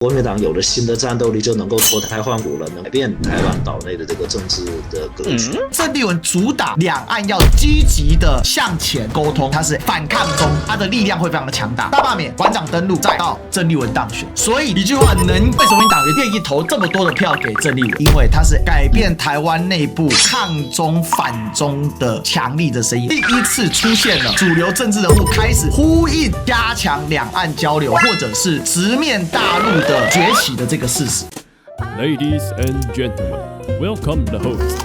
国民党有了新的战斗力，就能够脱胎换骨了，能改变台湾岛内的这个政治的格局。郑丽文主打两岸要积极的向前沟通，他是反抗中，他的力量会非常的强大。大罢免、馆长登陆，再到郑丽文当选，所以一句话，能为什么党员愿意投这么多的票给郑丽文？因为他是改变台湾内部抗中反中的强力的声音，第一次出现了主流政治人物开始呼应加强两岸交流，或者是直面大陆的崛起的这个事实。Ladies and gentlemen, welcome the host.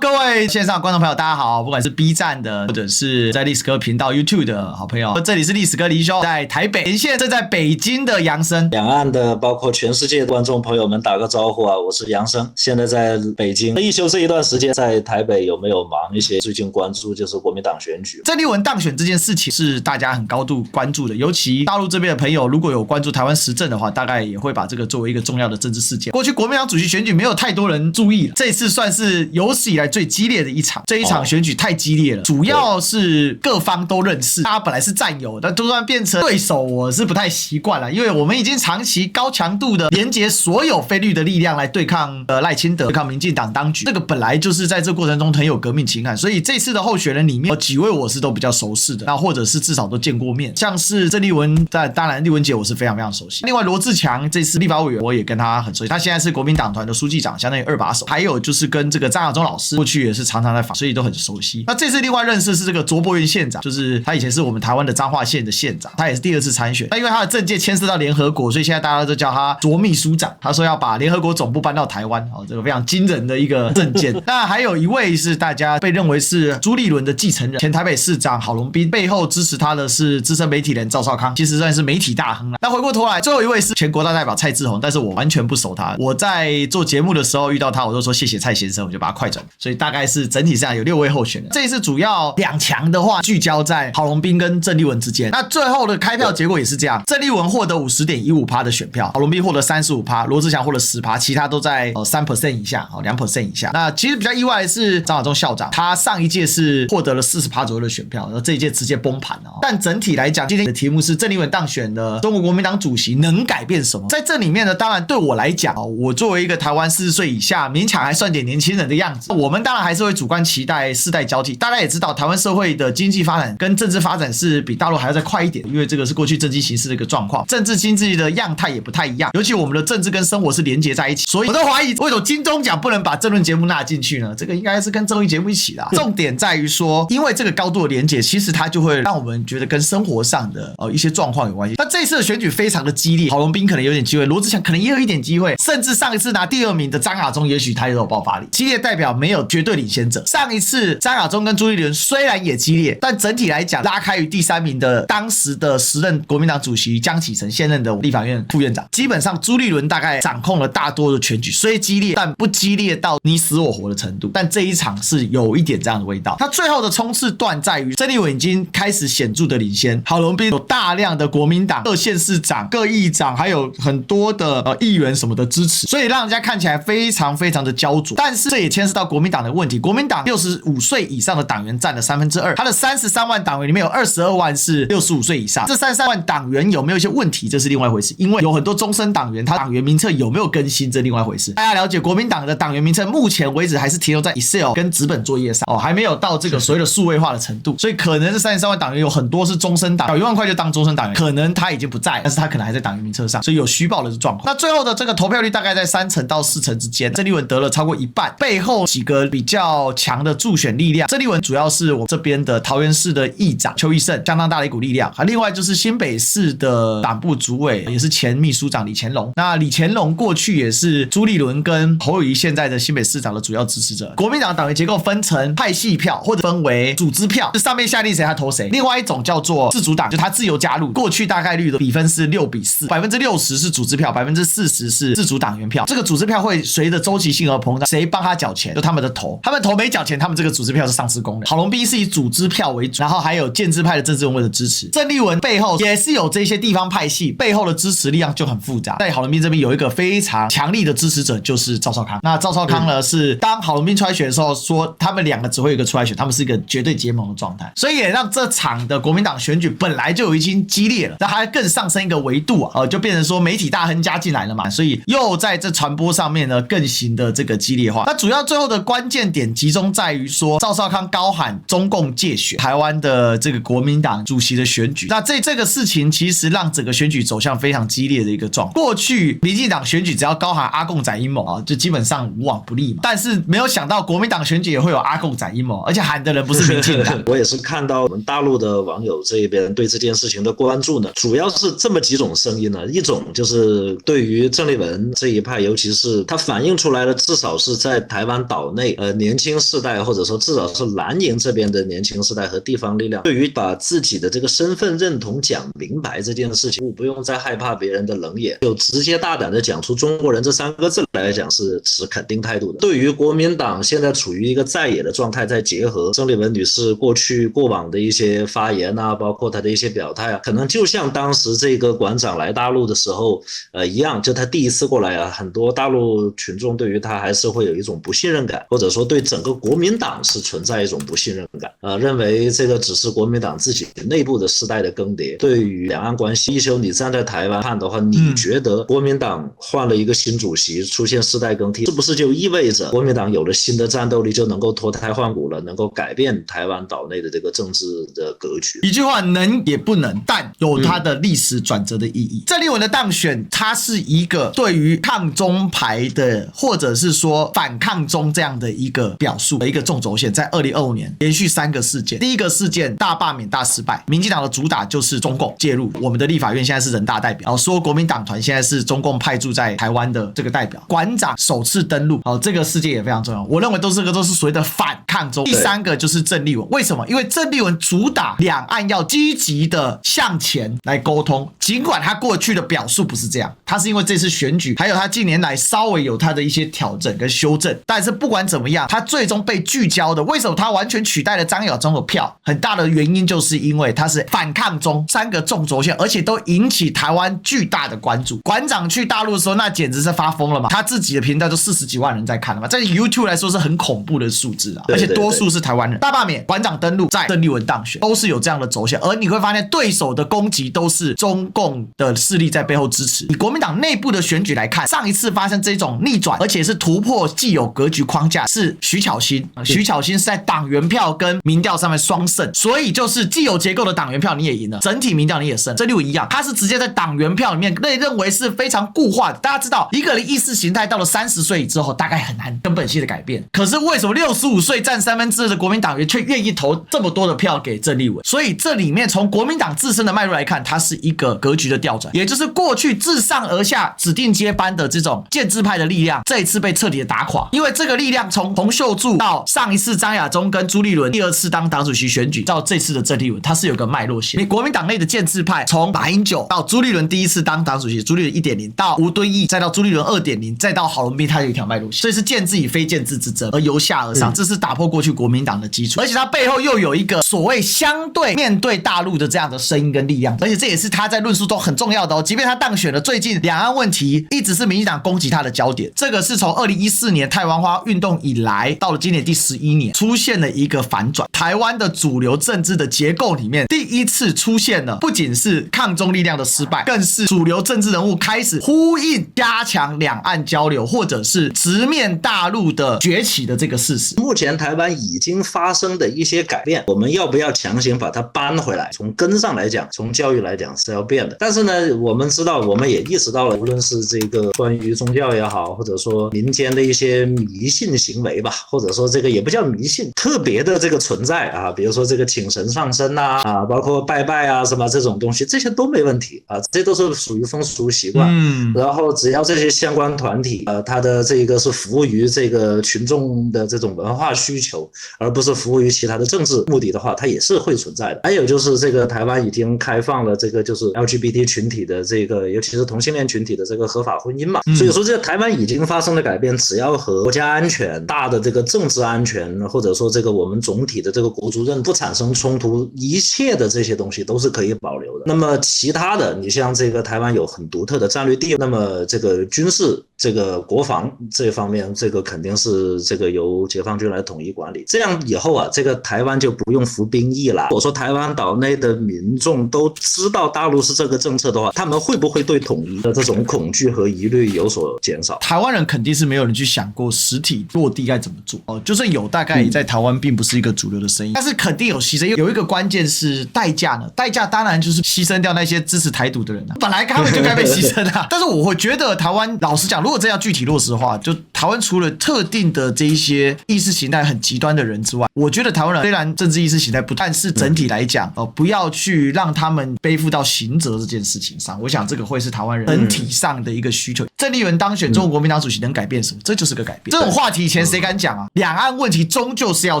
各位线上观众朋友，大家好！不管是 B 站的，或者是在历史哥频道 YouTube 的好朋友，这里是历史哥黎修，在台北连线正在北京的杨生，两岸的包括全世界的观众朋友们打个招呼啊！我是杨生，现在在北京。一休这一段时间在台北有没有忙一些？最近关注就是国民党选举，郑丽文当选这件事情是大家很高度关注的，尤其大陆这边的朋友如果有关注台湾时政的话，大概也会把这个作为一个重要的政治事件。过去国民党主席选举没有太多人注意了，这次算是有史以来最激烈的一场，这一场选举太激烈了，主要是各方都认识，大家本来是战友，但突然变成对手，我是不太习惯了，因为我们已经长期高强度的连结所有非绿的力量来对抗赖清德，对抗民进党当局，这个本来就是在这过程中很有革命情感，所以这次的候选人里面有几位我是都比较熟识的，那或者是至少都见过面，像是郑丽文，当然丽文姐我是非常非常熟悉，另外罗智强这次立法委员我也跟他很熟悉，他现在是国民党团的书记长，相当于二把手，还有就是跟这个张亚中老师过去也是常常在访，所以都很熟悉。那这次另外认识是这个卓博源县长，就是他以前是我们台湾的彰化县的县长，他也是第二次参选。那因为他的政界牵涉到联合国，所以现在大家都叫他卓秘书长。他说要把联合国总部搬到台湾，这个非常惊人的一个政见。那还有一位是大家被认为是朱立伦的继承人，前台北市长郝龙斌，背后支持他的是资深媒体人赵少康，其实算是媒体大亨了。那回过头来，最后一位是前国大代表蔡志宏，但是我完全不熟他。我在做节目的时候遇到他，我就说谢谢蔡先生，我就把他快转。所以大概是整体上有6位候选人。这一次主要两强的话聚焦在郝龙斌跟郑丽文之间。那最后的开票结果也是这样，郑丽文获得 50.15% 的选票，郝龙斌获得 35%， 罗智强获得 10%， 其他都在 3% 以下 2% 以下。那其实比较意外的是张亚中校长，他上一届是获得了 40% 左右的选票，然后这一届直接崩盘了。但整体来讲，今天的题目是郑丽文当选的中国国民党主席能改变什么？在这里面呢，当然对我来讲，我作为一个台湾40岁以下勉强还算点年轻人的样子，我们当然还是会主观期待世代交替。大家也知道台湾社会的经济发展跟政治发展是比大陆还要再快一点，因为这个是过去政经形势的一个状况，政治经济的样态也不太一样，尤其我们的政治跟生活是连结在一起，所以我都怀疑为什么金钟奖不能把政论节目纳进去呢？这个应该是跟综艺节目一起啦。重点在于说，因为这个高度的连结，其实它就会让我们觉得跟生活上的一些状况有关系。那这一次的选举非常的激烈，郝龙斌可能有点机会，罗智强可能也有一点机会，甚至上一次拿第2名的张亚中，也许他也有爆发力。激烈代表没有绝对领先者，上一次张亚中跟朱立伦虽然也激烈，但整体来讲拉开于第3名的当时的时任国民党主席江启臣，现任的立法院副院长，基本上朱立伦大概掌控了大多的全局，虽激烈但不激烈到你死我活的程度，但这一场是有一点这样的味道。他最后的冲刺段在于郑丽文已经开始显著的领先，郝龙斌有大量的国民党各县市长、各议长，还有很多的议员什么的支持，所以让人家看起来非常非常的焦灼。但是这也牵涉到国民党的问题，国民党65岁以上的党员占了2%，他的33万党员里面有22万是65岁以上，这33万党员有没有一些问题，这是另外一回事，因为有很多终身党员，他党员名册有没有更新，这另外一回事。大家了解国民党的党员名册目前为止还是停留在 Excel 跟纸本作业上，还没有到这个所谓的数位化的程度，所以可能这33万党员有很多是终身党，1万块就当终身党员，可能他已经不在，但是他可能还在党员名册上，所以有虚报的状况。那最后的这个投票率大概在3%到4%之间，郑丽文得了超过一半，背后几个比较强的助选力量。郑丽文主要是我们这边的桃园市的议长邱奕胜，相当大的一股力量，另外就是新北市的党部主委，也是前秘书长李乾隆。那李乾隆过去也是朱立伦跟侯友宜现在的新北市长的主要支持者。国民党党员结构分成派系票或者分为组织票，就上面下令谁他投谁。另外一种叫做自主党，就他自由加入，过去大概率的比分是6:4，60%是组织票，40%是自主党员票。这个组织票会随着周期性而膨胀，谁帮他缴钱，就他们的投，他们投没缴钱，他们这个组织票是丧失功能。郝龙斌是以组织票为主，然后还有建制派的政治人物的支持。郑丽文背后也是有这些地方派系背后的支持力量就很复杂。在郝龙斌这边有一个非常强力的支持者，就是赵少康。那赵少康呢，是当郝龙斌出来选的时候说，他们两个只会有一个出来选，他们是一个绝对结盟的状态，所以也让这场的国民党选举本来就已经激烈了，那还更上升一个维度啊，就变成说媒体大亨加进来了嘛，所以又在这传播上面呢更行的这个激烈化。那主要最后的关键点集中在于说，赵少康高喊中共介选台湾的这个国民党主席的选举，那这个事情其实让整个选举走向非常激烈的一个状况。过去民进党选举只要高喊阿共仔阴谋啊，就基本上无往不利嘛，但是没有想到国民党选举也会有阿共仔阴谋，而且喊的人不是民进党。我也是看到我们大陆的网友这边对这件事情的关注呢，主要是这么几种声音呢。一种就是对于郑丽文这一派，尤其是他反映出来的，至少是在台湾岛内年轻世代，或者说至少是蓝营这边的年轻世代和地方力量，对于把自己的这个身份认同讲明白这件事情，不用再害怕别人的冷眼，就直接大胆的讲出中国人这3个字来讲，是持肯定态度的。对于国民党现在处于一个在野的状态，再结合郑丽文女士过往的一些发言啊，包括她的一些表态啊，可能就像当时这个馆长来大陆的时候一样，就他第一次过来啊，很多大陆群众对于他还是会有一种不信任感，或者说对整个国民党是存在一种不信任感认为这个只是国民党自己内部的世代的更迭。对于两岸关系，一休你站在台湾看的话，你觉得国民党换了一个新主席，出现世代更替，是不是就意味着国民党有了新的战斗力，就能够脱胎换骨了，能够改变台湾岛内的这个政治的格局？一句话，能也不能，但有它的历史转折的意义。郑丽文的当选，它是一个对于抗中牌的，或者是说反抗中这样的一个表述的一个纵轴线。在2025年连续3个事件，第一个事件大罢免大失败，民进党的主打就是中共介入，我们的立法院现在是人大代表，说国民党团现在是中共派驻在台湾的这个代表，馆长首次登陆，这个事件也非常重要。我认为都是所谓的反抗中。第3个就是郑丽文，为什么？因为郑丽文主打两岸要积极的向前来沟通，尽管他过去的表述不是这样，他是因为这次选举还有他近年来稍微有他的一些调整跟修正，但是不管怎么样，他最终被聚焦的，为什么他完全取代了张亚中的票，很大的原因就是因为他是反抗中3个纵轴线，而且都引起台湾巨大的关注。馆长去大陆的时候那简直是发疯了嘛，他自己的频道就40几万人在看了嘛，在 YouTube 来说是很恐怖的数字啊，而且多数是台湾人。大罢免，馆长登陆，在郑丽文当选，都是有这样的轴线，而你会发现对手的攻击都是中共的势力在背后支持。以国民党内部的选举来看，上一次发生这种逆转，而且是突破既有格局框架，是徐巧芯。徐巧芯是在党员票跟民调上面双胜，所以就是既有结构的党员票你也赢了，整体民调你也胜。郑丽文一样，他是直接在党员票里面被认为是非常固化的。大家知道，一个人意识形态到了30岁之后，大概很难根本性的改变。可是为什么65岁占2/3的国民党员却愿意投这么多的票给郑丽文？所以这里面从国民党自身的脉络来看，它是一个格局的调转，也就是过去自上而下指定接班的这种建制派的力量，这一次被彻底的打垮。因为这个力量从洪秀柱到上一次张亚中跟朱立伦第2次当党主席选举，到这次的郑丽文，它是有个脉络线。你国民党内的建制派从马英九到朱立伦第1次当党主席，朱立伦 1.0 到吴敦义，再到朱立伦 2.0， 再到郝龙斌，它有一条脉络线，所以是建制与非建制之争，而由下而上，这是打破过去国民党的基础，而且它背后又有一个所谓相对面对大陆的这样的声音跟力量，而且这也是他在论述中很重要的哦。即便他当选了，最近两岸问题一直是民进党攻击他的焦点，这个是从2014年太阳花运动以来，到了今年第11年，出现了一个反转。台湾的主流政治的结构里面，第1次出现了不仅是抗中力量的失败，更是主流政治人物开始呼应加强两岸交流，或者是直面大陆的崛起的这个事实。目前台湾已经发生的一些改变，我们要不要强行把它搬回来？从根上来讲，从教育来讲是要变的。但是呢，我们知道，我们也意识到了，无论是这个关于宗教也好，或者说民间的一些迷信行为吧，或者说这个也不叫迷信，特别的这个存在啊，比如说这个请神上身啊，包括拜拜啊什么这种东西，这些都没问题啊，这都是属于风俗习惯。然后只要这些相关团体它的这个是服务于这个群众的这种文化需求，而不是服务于其他的政治目的的话，它也是会存在的。还有就是这个台湾已经开开放了这个就是 LGBT 群体的这个，尤其是同性恋群体的这个合法婚姻嘛。所以说这个台湾已经发生了改变，只要和国家安全、大的这个政治安全，或者说这个我们总体的这个国族认不产生冲突，一切的这些东西都是可以保留的。那么其他的，你像这个台湾有很独特的战略地位，那么这个军事、这个国防这方面，这个肯定是这个由解放军来统一管理。这样以后啊，这个台湾就不用服兵役了。我说台湾岛内的民众都知道大陆是这个政策的话，他们会不会对统一的这种恐惧和疑虑有所减少？台湾人肯定是没有人去想过实体落地该怎么做哦，就算有，大概也在台湾并不是一个主流的声音，但是肯定有牺牲。有一个关键是代价呢，代价当然就是牺牲掉那些支持台独的人啊，本来他们就该被牺牲啊。但是我会觉得台湾，老实讲，如果这样具体落实的话，就台湾除了特定的这一些意识形态很极端的人之外，我觉得台湾人虽然政治意识形态不，但是整体来讲，不要去让他们背负到刑责这件事情上，我想这个会是台湾人整体上的一个需求。郑丽文当选中国国民党主席能改变什么？这就是个改变。这种话题以前谁敢讲啊？两岸问题终究是要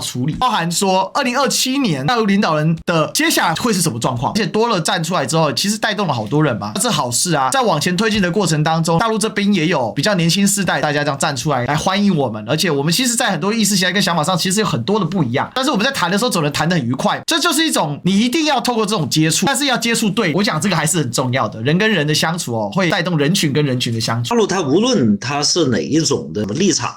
处理，包含说2027年大陆领导人的接下来会是什么状况，而且多了站出来之后，其实带动了好多人嘛，这是好事啊。在往前推进的过程当中，大陆这边也有比较年轻世代，大家这样站出来欢迎我们，而且我们其实在很多意识形态跟想法上其实有很多的不一样，但是我们在谈的时候总能谈得很愉快，这就是一种你一定要透过这种接触，但是要接触对，我想这个还是很重要的，人跟人的相处会带动人群跟人群的相处。大陆它无论它是哪一种的立场，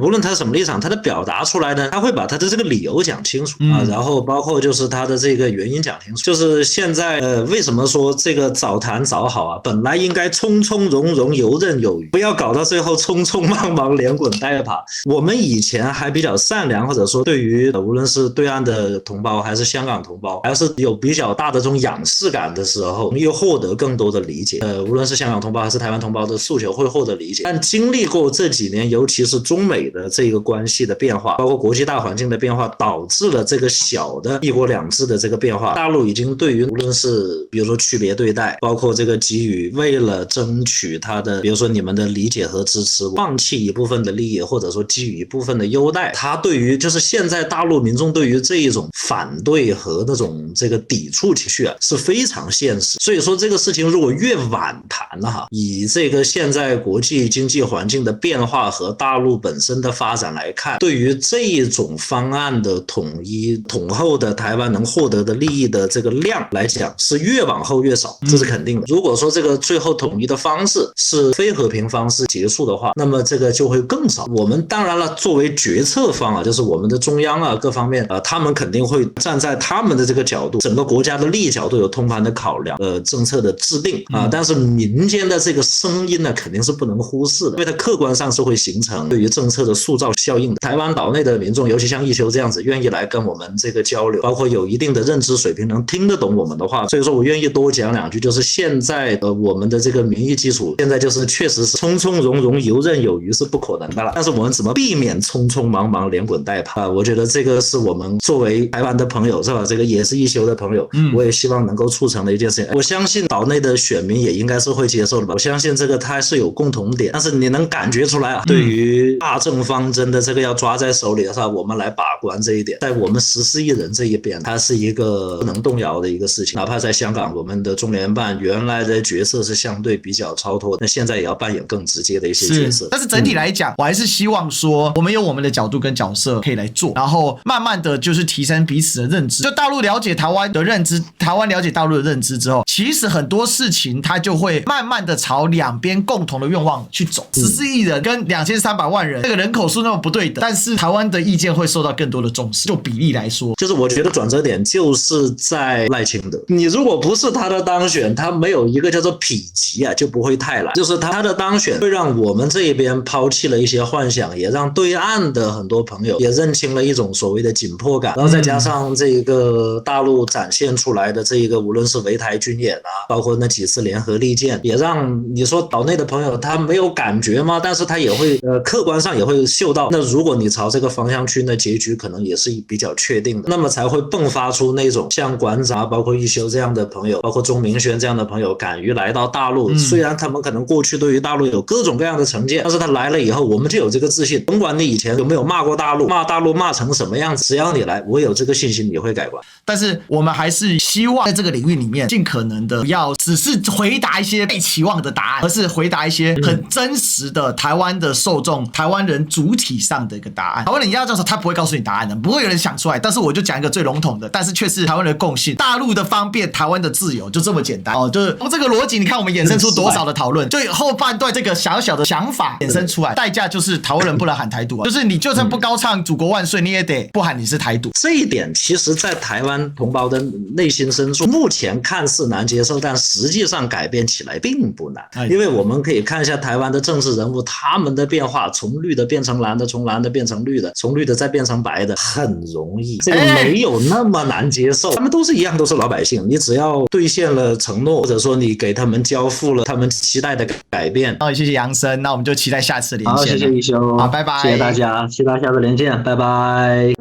无论它是什么立场，它的表达出来呢，它会把它的这个理由讲清楚啊，然后包括就是它的这个原因讲清楚。就是现在为什么说这个早谈早好啊？本来应该从从容容、游刃有余，不要搞到最后匆匆忙忙、连滚带爬。我们以前还比较善良，或者说对于无论是对岸的同胞还是香港同胞，还是有比较大的这种仰视感的时候，又获得更多的理解。无论是香港同胞还是台湾同胞的诉求会获得理解。但经历过这几年，尤其是中美的这个关系的变化，包括国际大环境的变化，导致了这个小的一国两制的这个变化。大陆已经对于无论是比如说区别对待，包括这个给予为了争取他的比如说你们的理解和支持，放弃一部分的利益，或者说给予一部分的优待，他对于就是现在大陆民众对于这一种反对和那种这个抵触情绪啊是非常现实。所以说这个事情如果越晚谈了哈，以这个现在国际经济环境的变化和大陆本身的发展来看，对于这一种方案的统一统后的台湾能获得的利益的这个量来讲，是越往后越少，这是肯定的。如果说这个最后统一的方式是非和平方式结束的话，那么这个就会更少。我们当然了，作为决策方啊，就是我们的中央啊各方面他们肯定会站在他们的这个角度，整个国家的利益角度有通盘的考量，政策的制定啊，但是民间的这个声音呢肯定是不能忽视的，因为它客观上是会形成对于政策的塑造效应的。台湾岛内的民众，尤其像一休这样子愿意来跟我们这个交流，包括有一定的认知水平能听得懂我们的话，所以说我愿意多讲两句，就是现在我们的这个民意基础现在就是确实是从从容容游刃有余是不可能的了，但是我们怎么避免匆匆忙忙连滚带爬，我觉得这个是我们作为台湾的朋友是吧，这个也是一休的朋友，我也希望能够促成的一件事情。我相信岛内的选民也应该是会接受的吧，我相信这个它是有共同点，但是你能感觉出来啊，对于大政方针的这个要抓在手里的话，我们来把关这一点，在我们14亿人这一边，它是一个不能动摇的一个事情。哪怕在香港，我们的中联办原来的角色是相对比较超脱的，那现在也要扮演更直接的一些角色。但是整体来讲，我还是希望说，我们有我们的角度跟角色可以来做，然后慢慢的就是提升彼此的认知。就大陆了解台湾的认知，台湾了解大陆的认知之后，其实很多事情它就会慢慢的朝两边共同的愿望去走。14亿人跟2300万人，这个人口数那么不对等，但是台湾的意见会受到更多的重视。就比例来说，就是我觉得转折点就是在赖清德。你如果不是他的当选，他没有一个叫做否极啊，就不会太难。就是他的当选会让我们这一边抛弃了一些幻想，也让对岸的很多朋友也认清了一种所谓的紧迫感，然后再加上这个大陆展现出来的这一个无论是围台军演啊，包括那几次联合利剑，也让你说岛内的朋友他没有感觉吗？但是他也会客观上也会嗅到，那如果你朝这个方向去，那结局可能也是比较确定的，那么才会迸发出那种像馆长包括一休这样的朋友，包括钟明轩这样的朋友敢于来到大陆，虽然他们可能过去对于大陆有各种各样的成见，但是他来了以以后，我们就有这个自信，甭管你以前有没有骂过大陆，骂大陆骂成什么样子，只要你来，我有这个信心你会改观。但是我们还是希望在这个领域里面，尽可能的不要只是回答一些被期望的答案，而是回答一些很真实的台湾的受众、台湾人主体上的一个答案。台湾人要这样说，他不会告诉你答案的，不会有人想出来。但是我就讲一个最笼统的，但是却是台湾人的共性：大陆的方便，台湾的自由，就这么简单哦。就是从这个逻辑，你看我们衍生出多少的讨论，就后半段这个小小的想法衍生出来，代价就是台湾人不能喊台独啊，就是你就算不高唱祖国万岁，你也得不喊你是台独。这一点其实在台湾同胞的内心深处，目前看似难接受，但实际上改变起来并不难。因为我们可以看一下台湾的政治人物，他们的变化，从绿的变成蓝的，从蓝的变成绿的，从绿的再变成白的，很容易，这个没有那么难接受。他们都是一样，都是老百姓，你只要兑现了承诺，或者说你给他们交付了他们期待的改变。好，谢谢杨森，那我们就期待下次连线。好，谢谢一休，好，拜拜，谢谢大家，期待下次连线，拜拜。